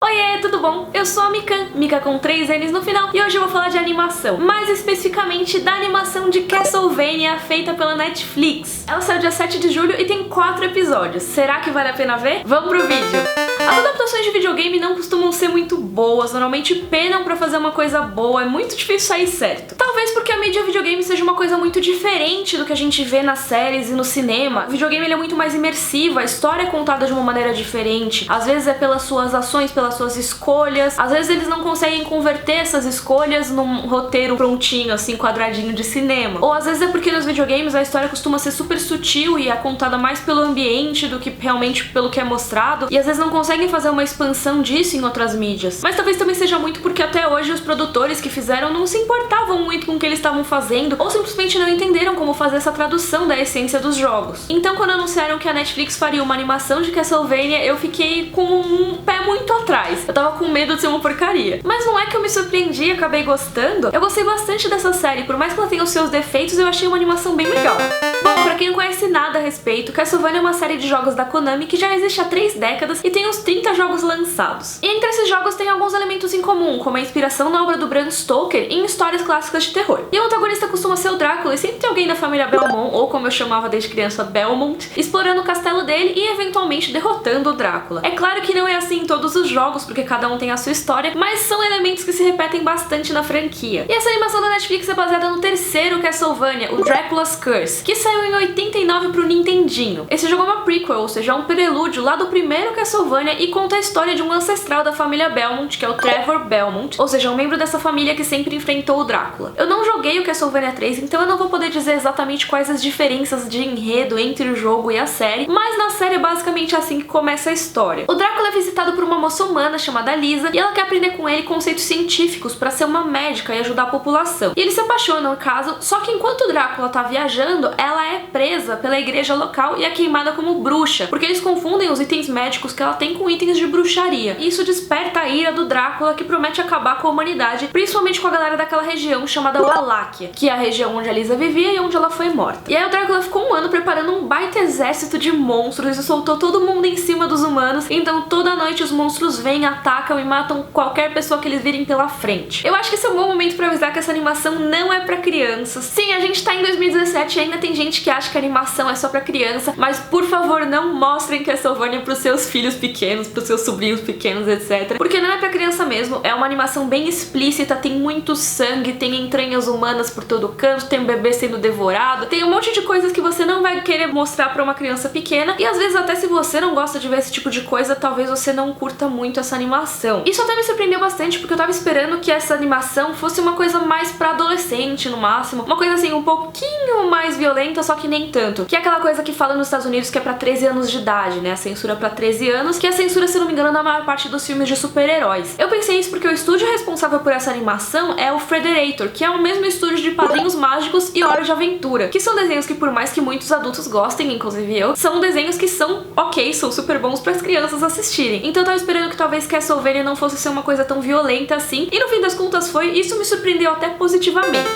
Oiê, tudo bom? Eu sou a Mika com 3 N's no final, e hoje eu vou falar de animação, mais especificamente da animação de Castlevania feita pela Netflix. Ela saiu dia 7 de julho e tem 4 episódios. Será que vale a pena ver? Vamos pro vídeo! As adaptações de videogame não costumam ser muito boas, normalmente penam pra fazer uma coisa boa, é muito difícil sair certo. Talvez porque a mídia videogame seja uma coisa muito diferente do que a gente vê nas séries e no cinema. O videogame ele é muito mais imersivo, a história é contada de uma maneira diferente. Às vezes é pelas suas ações, pelas suas escolhas. Às vezes eles não conseguem converter essas escolhas num roteiro prontinho, assim, quadradinho de cinema. Ou às vezes é porque nos videogames a história costuma ser super sutil e é contada mais pelo ambiente do que realmente pelo que é mostrado. E às vezes não conseguem fazer uma expansão disso em outras mídias. Mas talvez também seja muito porque até hoje os produtores que fizeram não se importavam muito com o que eles estavam fazendo, ou simplesmente não entenderam como fazer essa tradução da essência dos jogos. Então quando anunciaram que a Netflix faria uma animação de Castlevania, eu fiquei com um pé muito atrás. Eu tava com medo de ser uma porcaria. Mas não é que eu me surpreendi e acabei gostando. Eu gostei bastante dessa série, por mais que ela tenha os seus defeitos, eu achei uma animação bem legal. Bom, pra quem não conhece nada a respeito, Castlevania é uma série de jogos da Konami que já existe há 3 décadas e tem uns 30 jogos lançados. E entre esses jogos tem alguns elementos em comum, como a inspiração na obra do Bram Stoker em histórias clássicas de terror. E o antagonista costuma ser o Drácula, e sempre tem alguém da família Belmont, ou como eu chamava desde criança, Belmont, explorando o castelo dele e eventualmente derrotando o Drácula. É claro que não é assim em todos os jogos, porque cada um tem a sua história, mas são elementos que se repetem bastante na franquia. E essa animação da Netflix é baseada no terceiro Castlevania, o Dracula's Curse, que saiu em 89 pro Nintendinho. Esse jogo é uma prequel, ou seja, é um prelúdio lá do primeiro Castlevania e conta a história de um ancestral da família Belmont, que é o Trevor Belmont, ou seja, um membro dessa família que sempre enfrentou o Drácula. Eu não joguei o Castlevania 3, então eu não vou poder dizer exatamente quais as diferenças de enredo entre o jogo e a série, mas na série é basicamente assim que começa a história. O Drácula é visitado por uma moça humana chamada Lisa, e ela quer aprender com ele conceitos científicos para ser uma médica e ajudar a população. E eles se apaixonam, no caso, só que enquanto o Drácula tá viajando, ela é presa pela igreja local e é queimada como bruxa, porque eles confundem os itens médicos que ela tem com itens de bruxaria. E isso desperta a ira do Drácula, que promete acabar com a humanidade, principalmente com a galera daquela região chamada Wallachia, que é a região onde a Lisa vivia e onde ela foi morta. E aí o Drácula ficou um ano preparando um baita exército de monstros e soltou todo mundo em cima dos humanos, então toda noite os monstros vêm, atacam e matam qualquer pessoa que eles virem pela frente. Eu acho que esse é um bom momento pra avisar que essa animação não é pra crianças. Sim, a gente tá em 2017 e ainda tem gente que acha que a animação é só pra criança, mas por favor não mostrem Castlevania pros seus filhos pequenos, pros seus sobrinhos pequenos, etc. Porque não é pra criança mesmo, é uma animação bem explícita, tem muito sangue, tem entranhas humanas por todo canto, tem um bebê sendo devorado, tem um monte de coisas que você não vai querer mostrar pra uma criança pequena, e às vezes até se você não gosta de ver esse tipo de coisa, talvez você não curta muito essa animação. Isso até me surpreendeu bastante, porque eu tava esperando que essa animação fosse uma coisa mais pra adolescente, no máximo, uma coisa assim, um pouquinho mais violenta, só que nem tanto, que é aquela coisa que fala nos Estados Unidos que é pra 13 anos de idade, né, a censura pra 13 anos, que é a censura, se não me engano, na maior parte dos filmes de super-heróis. Eu pensei isso porque o estúdio responsável por essa animação é o Frederator, que é o mesmo estúdio de Padrinhos Mágicos e Hora de Aventura, que são desenhos que, por mais que muitos adultos gostem, inclusive eu, são desenhos que são ok, são super bons para as crianças assistirem. Então eu tava esperando que talvez Castlevania não fosse ser uma coisa tão violenta assim, e no fim das contas foi, e isso me surpreendeu até positivamente.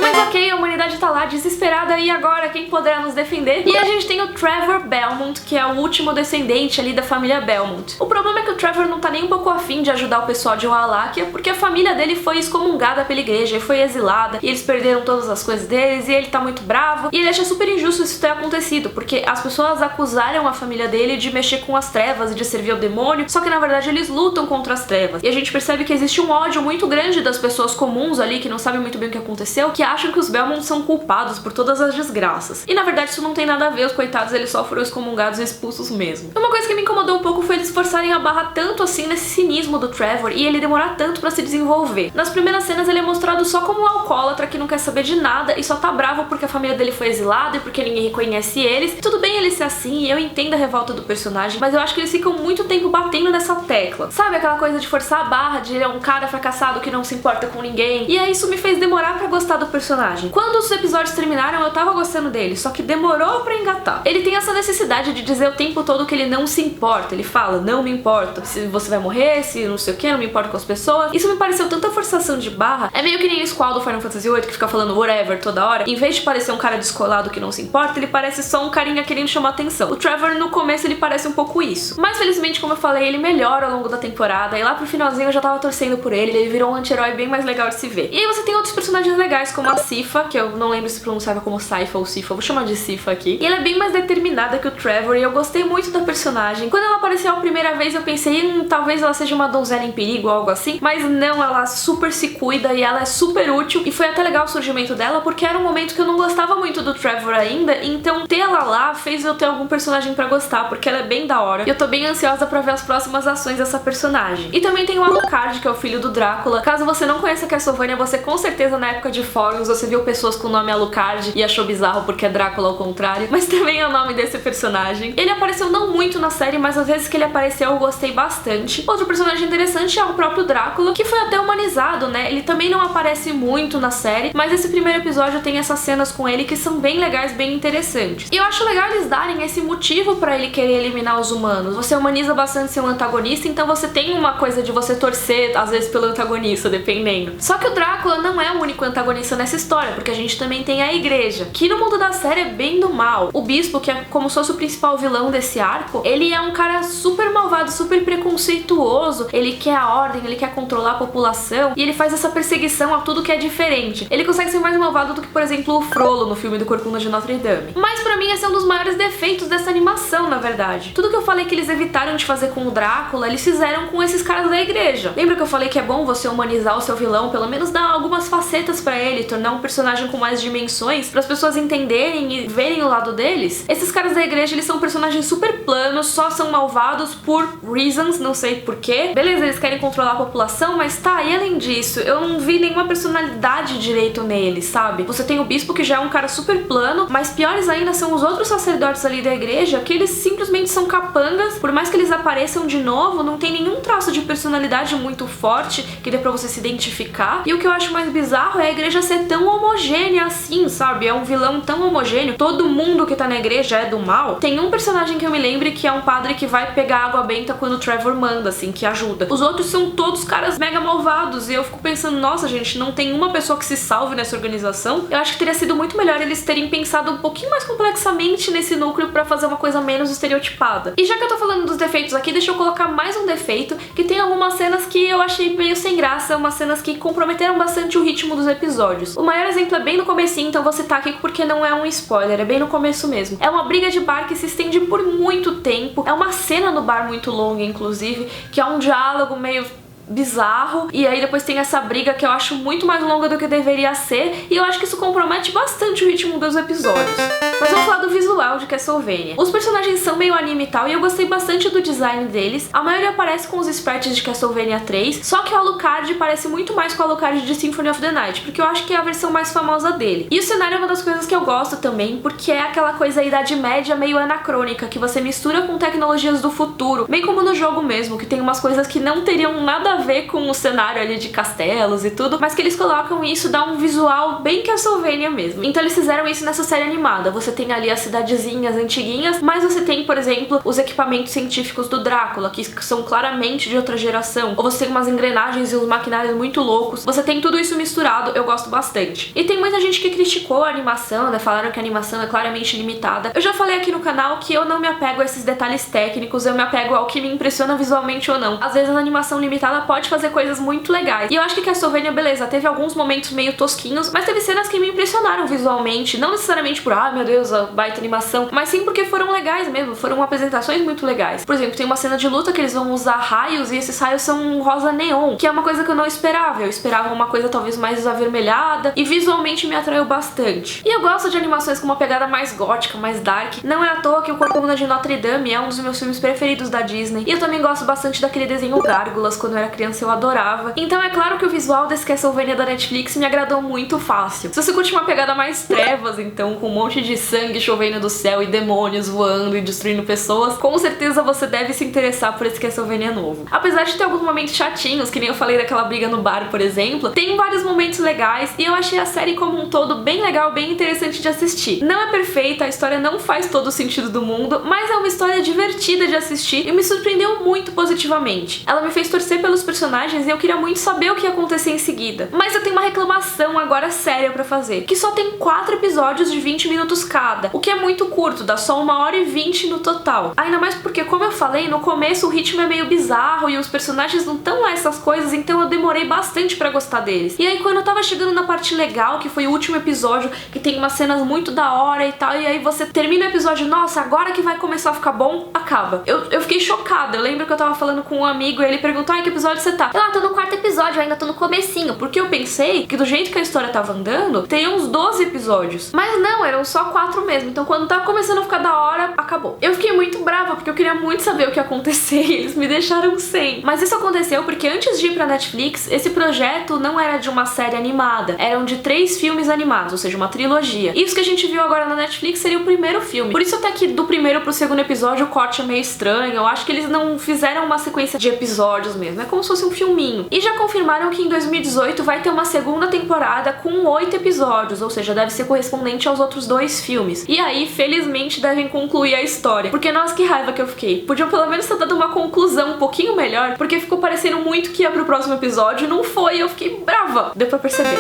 Mas ok, a humanidade tá lá desesperada, e agora quem poderá nos defender? E a gente tem o Trevor Belmont, que é o último descendente ali da família Belmont. O problema é que o Trevor não tá nem um pouco afim de ajudar o pessoal de Wallachia, porque a família dele foi excomungada pela igreja e foi exilada, e eles perderam todas as coisas deles, e ele tá muito bravo, e ele acha super injusto isso ter acontecido, porque as pessoas acusaram a família dele de mexer com as trevas e de servir ao demônio, só que na verdade eles lutam contra as trevas. E a gente percebe que existe um ódio muito grande das pessoas comuns ali, que não sabem muito bem o que aconteceu, que acham que os Belmont são culpados por todas as desgraças. E na verdade isso não tem nada a ver, os coitados eles só foram excomungados e expulsos mesmo. Uma coisa que me incomodou um pouco foi eles forçarem a barra tanto assim nesse cinismo do Trevor e ele demorar tanto pra se desenvolver. Nas primeiras cenas ele é mostrado só como um alcoólatra que não quer saber de nada e só tá bravo porque a família dele foi exilada e porque ninguém reconhece eles. E tudo bem ele ser assim, eu entendo a revolta do personagem, mas eu acho que eles ficam muito tempo batendo nessa tecla. Sabe aquela coisa de forçar a barra, de ele é um cara fracassado que não se importa com ninguém? E aí isso me fez demorar pra gostar do personagem. Quando os episódios terminaram, eu tava gostando gostando dele, só que demorou pra engatar. Ele tem essa necessidade de dizer o tempo todo que ele não se importa. Ele fala, não me importa se você vai morrer, se não sei o que, não me importa com as pessoas. Isso me pareceu tanta forçação de barra. É meio que nem o Squall do Final Fantasy VIII, que fica falando whatever toda hora. Em vez de parecer um cara descolado que não se importa, ele parece só um carinha querendo chamar atenção. O Trevor, no começo, ele parece um pouco isso. Mas, felizmente, como eu falei, ele melhora ao longo da temporada. E lá pro finalzinho eu já tava torcendo por ele. Ele virou um anti-herói bem mais legal de se ver. E aí você tem outros personagens legais, como a Sypha, que eu não lembro se pronunciava como Sypha ou Sypha. Vou chamar de Sypha aqui. E ela é bem mais determinada que o Trevor. E eu gostei muito da personagem. Quando ela apareceu a primeira vez, eu pensei, talvez ela seja uma donzela em perigo ou algo assim. Mas não, ela super se cuida e ela é super útil. E foi até legal o surgimento dela, porque era um momento que eu não gostava muito do Trevor ainda. Então ter ela lá fez eu ter algum personagem pra gostar, porque ela é bem da hora. E eu tô bem ansiosa pra ver as próximas ações dessa personagem. E também tem o Alucard, que é o filho do Drácula. Caso você não conheça Castlevania, você com certeza na época de fóruns você viu pessoas com o nome Alucard e achou bizarro porque é Drácula ao contrário. Mas também é o nome desse personagem. Ele apareceu não muito na série, mas às vezes que ele apareceu eu gostei bastante. Outro personagem interessante é o próprio Drácula, que foi até humanizado, né? Ele também não aparece muito na série, mas esse primeiro episódio tem essas cenas com ele que são bem legais, bem interessantes. E eu acho legal eles darem esse motivo pra ele querer eliminar os humanos. Você humaniza bastante seu antagonista, então você tem uma coisa de você torcer, às vezes, pelo antagonista, dependendo. Só que o Drácula não é o único antagonista nessa história, porque a gente também tem a Igreja, que no mundo da série é bem do mal. O Bispo, que é como se fosse o principal vilão desse arco, ele é um cara super malvado, super preconceituoso. Ele quer a ordem, ele quer controlar a população, e ele faz essa perseguição a tudo que é diferente. Ele consegue ser mais malvado do que, por exemplo, o Frollo no filme do Corcunda de Notre Dame. Mas pra mim esse é um dos maiores defeitos dessa animação, na verdade. Tudo que eu falei que eles evitaram de fazer com o Drácula, eles fizeram com esses caras da Igreja. Lembra que eu falei que é bom você humanizar o seu vilão, pelo menos dar algumas facetas pra ele, tornar um personagem com mais dimensões, para as pessoas entenderem e verem o lado deles? Esses caras da Igreja, eles são personagens super planos, só são malvados por reasons, não sei porquê. Beleza, eles querem controlar a população, mas tá, e além disso, eu não vi nenhuma personalidade direito neles, sabe? Você tem o Bispo, que já é um cara super plano, mas piores ainda são os outros sacerdotes ali da Igreja, que eles simplesmente são capangas. Por mais que eles apareçam de novo, não tem nenhum traço de personalidade muito forte que dê pra você se identificar. E o que eu acho mais bizarro é a Igreja ser tão homogênea assim, sabe? É um vilão tão homogêneo, todo mundo que tá na Igreja é do mal. Tem um personagem que eu me lembre que é um padre que vai pegar água benta quando o Trevor manda, assim, que ajuda. Os outros são todos caras mega malvados, e eu fico pensando, nossa gente, não tem uma pessoa que se salve nessa organização. Eu acho que teria sido muito melhor eles terem pensado um pouquinho mais complexamente nesse núcleo pra fazer uma coisa menos estereotipada. E já que eu tô falando dos defeitos aqui, deixa eu colocar mais um defeito, que tem algumas cenas que eu achei meio sem graça, umas cenas que comprometeram bastante o ritmo dos episódios. O maior exemplo é bem no comecinho, então vou citar aqui porque não é um spoiler, é bem no começo mesmo. É uma briga de bar que se estende por muito tempo, é uma cena no bar muito longa, inclusive, que é um diálogo meio bizarro, e aí depois tem essa briga que eu acho muito mais longa do que deveria ser, e eu acho que isso compromete bastante o ritmo dos episódios. Mas vamos falar do visual de Castlevania. Os personagens são meio anime e tal, e eu gostei bastante do design deles. A maioria parece com os sprites de Castlevania 3, só que o Alucard parece muito mais com o Alucard de Symphony of the Night, porque eu acho que é a versão mais famosa dele. E o cenário é uma das coisas que eu gosto também, porque é aquela coisa Idade Média meio anacrônica, que você mistura com tecnologias do futuro, bem como no jogo mesmo, que tem umas coisas que não teriam nada a ver com o cenário ali de castelos e tudo, mas que eles colocam isso, dá um visual bem Castlevania mesmo. Então eles fizeram isso nessa série animada. Você tem ali as cidadezinhas antiguinhas, mas você tem, por exemplo, os equipamentos científicos do Drácula, que são claramente de outra geração. Ou você tem umas engrenagens e uns maquinários muito loucos. Você tem tudo isso misturado, eu gosto bastante. E tem muita gente que criticou a animação, né? Falaram que a animação é claramente limitada. Eu já falei aqui no canal que eu não me apego a esses detalhes técnicos, eu me apego ao que me impressiona visualmente ou não. Às vezes a animação limitada pode fazer coisas muito legais. E eu acho que Castlevania, beleza, teve alguns momentos meio tosquinhos, mas teve cenas que me impressionaram visualmente, não necessariamente por, ah, meu Deus, a baita animação, mas sim porque foram legais mesmo, foram apresentações muito legais. Por exemplo, tem uma cena de luta que eles vão usar raios, e esses raios são um rosa neon, que é uma coisa que eu não esperava. Eu esperava uma coisa talvez mais avermelhada, e visualmente me atraiu bastante. E eu gosto de animações com uma pegada mais gótica, mais dark. Não é à toa que o Corcunda de Notre Dame é um dos meus filmes preferidos da Disney. E eu também gosto bastante daquele desenho Gárgulas quando eu era criança eu adorava. Então é claro que o visual desse Castlevania da Netflix me agradou muito fácil. Se você curte uma pegada mais trevas, então, com um monte de sangue chovendo do céu e demônios voando e destruindo pessoas, com certeza você deve se interessar por esse Castlevania novo. Apesar de ter alguns momentos chatinhos, que nem eu falei daquela briga no bar, por exemplo, tem vários momentos legais e eu achei a série como um todo bem legal, bem interessante de assistir. Não é perfeita, a história não faz todo o sentido do mundo, mas é uma história divertida de assistir e me surpreendeu muito positivamente. Ela me fez torcer pelos personagens e eu queria muito saber o que ia acontecer em seguida. Mas eu tenho uma reclamação agora séria pra fazer, que só tem 4 episódios de 20 minutos cada, o que é muito curto, dá só 1h20 no total. Ainda mais porque, como eu falei, no começo o ritmo é meio bizarro e os personagens não estão lá essas coisas, então eu demorei bastante pra gostar deles. E aí quando eu tava chegando na parte legal, que foi o último episódio, que tem umas cenas muito da hora e tal, e aí você termina o episódio, nossa, agora que vai começar a ficar bom, acaba. Eu fiquei chocada, eu lembro que eu tava falando com um amigo e ele perguntou, ai, que episódio você tá? Eu, tô no 4º episódio, eu ainda tô no comecinho, porque eu pensei que do jeito que a história tava andando, teria uns 12 episódios. Mas não, eram só 4 mesmo, então quando tava começando a ficar da hora, acabou. Eu fiquei muito brava, porque eu queria muito saber o que ia acontecer e eles me deixaram sem. Mas isso aconteceu porque antes de ir pra Netflix, esse projeto não era de uma série animada, eram de 3 filmes animados, ou seja, uma trilogia. E isso que a gente viu agora na Netflix seria o primeiro filme. Por isso até que do primeiro pro segundo episódio o corte é meio estranho, eu acho que eles não fizeram uma sequência de episódios mesmo, é como se fosse um filminho. E já confirmaram que em 2018 vai ter uma segunda temporada com 8 episódios, ou seja, deve ser correspondente aos outros 2 filmes. E aí, felizmente, devem concluir a história. Porque, nossa, que raiva que eu fiquei. Podiam pelo menos ter dado uma conclusão um pouquinho melhor, porque ficou parecendo muito que ia pro próximo episódio e não foi, eu fiquei brava. Deu pra perceber.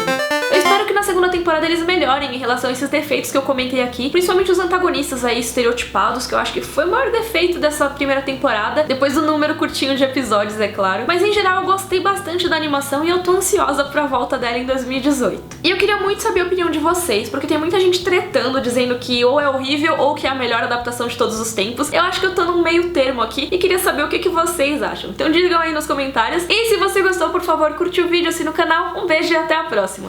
Eu espero que na segunda temporada eles melhorem em relação a esses defeitos que eu comentei aqui, principalmente os antagonistas aí estereotipados, que eu acho que foi o maior defeito dessa primeira temporada, depois do número curtinho de episódios, é claro. Mas em geral eu gostei bastante da animação e eu tô ansiosa pra volta dela em 2018. E eu queria muito saber a opinião de vocês, porque tem muita gente tretando, dizendo que ou é horrível ou que é a melhor adaptação de todos os tempos. Eu acho que eu tô num meio termo aqui e queria saber o que vocês acham. Então digam aí nos comentários. E se você gostou, por favor, curte o vídeo, assina o canal. Um beijo e até a próxima!